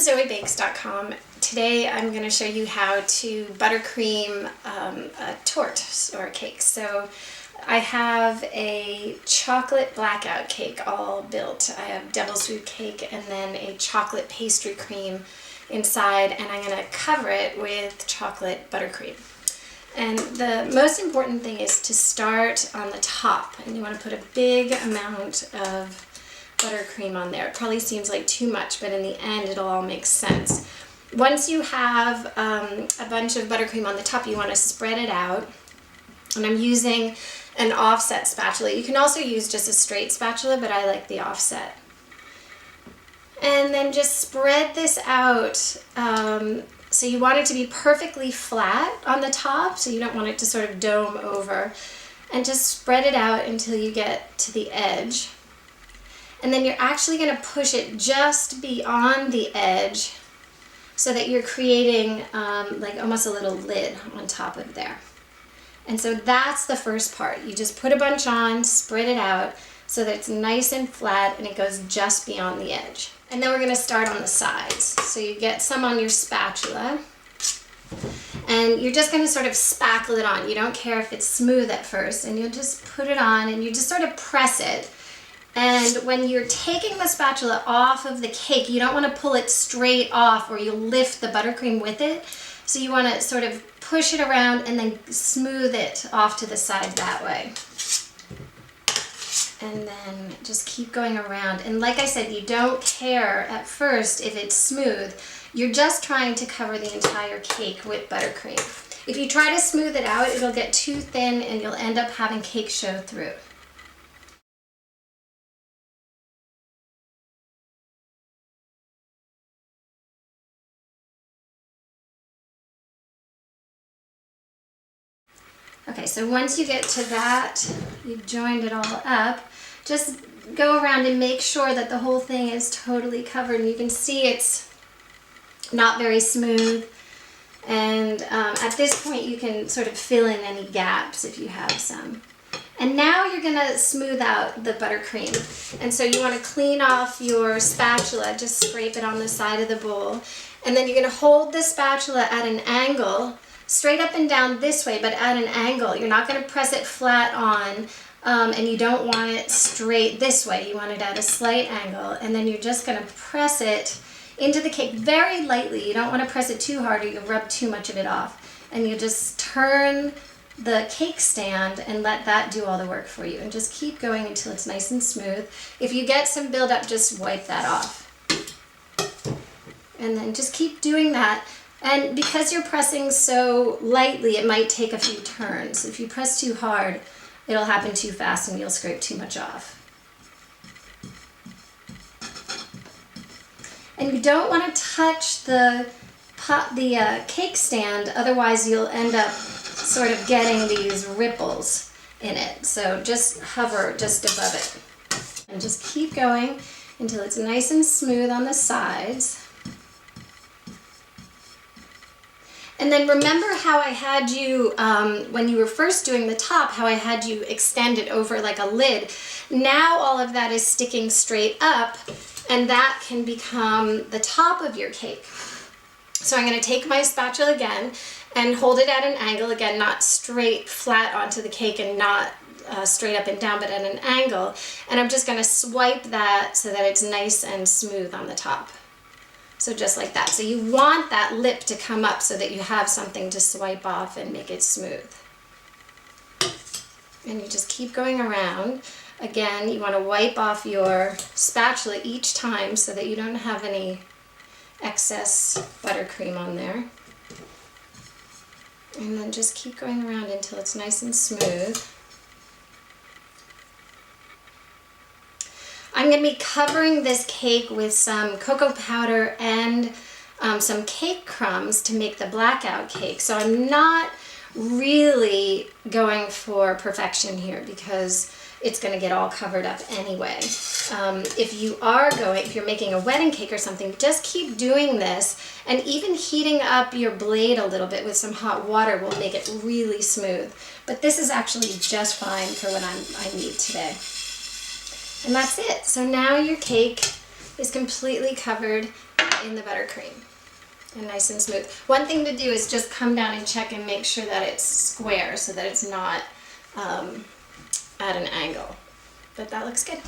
ZoeBakes.com. Today I'm going to show you how to buttercream a torte or a cake. So I have a chocolate blackout cake all built. I have devil's food cake and then a chocolate pastry cream inside, and I'm going to cover it with chocolate buttercream. And the most important thing is to start on the top, and you want to put a big amount of buttercream on there. It probably seems like too much, but in the end it'll all make sense. Once you have a bunch of buttercream on the top, you want to spread it out, and I'm using an offset spatula. You can also use just a straight spatula, but I like the offset. And then just spread this out. So you want it to be perfectly flat on the top, so you don't want it to sort of dome over. And just spread it out until you get to the edge. And then you're actually going to push it just beyond the edge so that you're creating like almost a little lid on top of there. And so that's the first part. You just put a bunch on, spread it out so that it's nice and flat and it goes just beyond the edge. And then we're going to start on the sides. So you get some on your spatula and you're just going to sort of spackle it on. You don't care if it's smooth at first, and you'll just put it on and you just sort of press it. And when you're taking the spatula off of the cake, you don't want to pull it straight off or you'll lift the buttercream with it. So you want to sort of push it around and then smooth it off to the side that way. And then just keep going around. And like I said, you don't care at first if it's smooth. You're just trying to cover the entire cake with buttercream. If you try to smooth it out, it'll get too thin and you'll end up having cake show through. Okay, so once you get to that, you've joined it all up, just go around and make sure that the whole thing is totally covered. And you can see it's not very smooth. And at this point, you can sort of fill in any gaps if you have some. And now you're going to smooth out the buttercream. And so you want to clean off your spatula, just scrape it on the side of the bowl. And then you're going to hold the spatula at an angle, straight up and down this way, but at an angle. You're not going to press it flat on, and you don't want it straight this way. You want it at a slight angle, and then you're just going to press it into the cake very lightly. You don't want to press it too hard or you'll rub too much of it off. And you just turn the cake stand and let that do all the work for you. And just keep going until it's nice and smooth. If you get some buildup, just wipe that off. And then just keep doing that. And because you're pressing so lightly, it might take a few turns. If you press too hard, it'll happen too fast and you'll scrape too much off. And you don't want to touch the cake stand, otherwise you'll end up sort of getting these ripples in it. So just hover just above it. And just keep going until it's nice and smooth on the sides. And then remember how I had you, when you were first doing the top, how I had you extend it over like a lid. Now all of that is sticking straight up, and that can become the top of your cake. So I'm going to take my spatula again and hold it at an angle, again, not straight flat onto the cake and not straight up and down, but at an angle. And I'm just going to swipe that so that it's nice and smooth on the top. So just like that. So you want that lip to come up so that you have something to swipe off and make it smooth. And you just keep going around. Again, you want to wipe off your spatula each time so that you don't have any excess buttercream on there. And then just keep going around until it's nice and smooth. I'm going to be covering this cake with some cocoa powder and some cake crumbs to make the blackout cake. So I'm not really going for perfection here because it's going to get all covered up anyway. If you're making a wedding cake or something, just keep doing this, and even heating up your blade a little bit with some hot water will make it really smooth. But this is actually just fine for what I need today. And that's it. So now your cake is completely covered in the buttercream and nice and smooth. One thing to do is just come down and check and make sure that it's square so that it's not at an angle. But that looks good.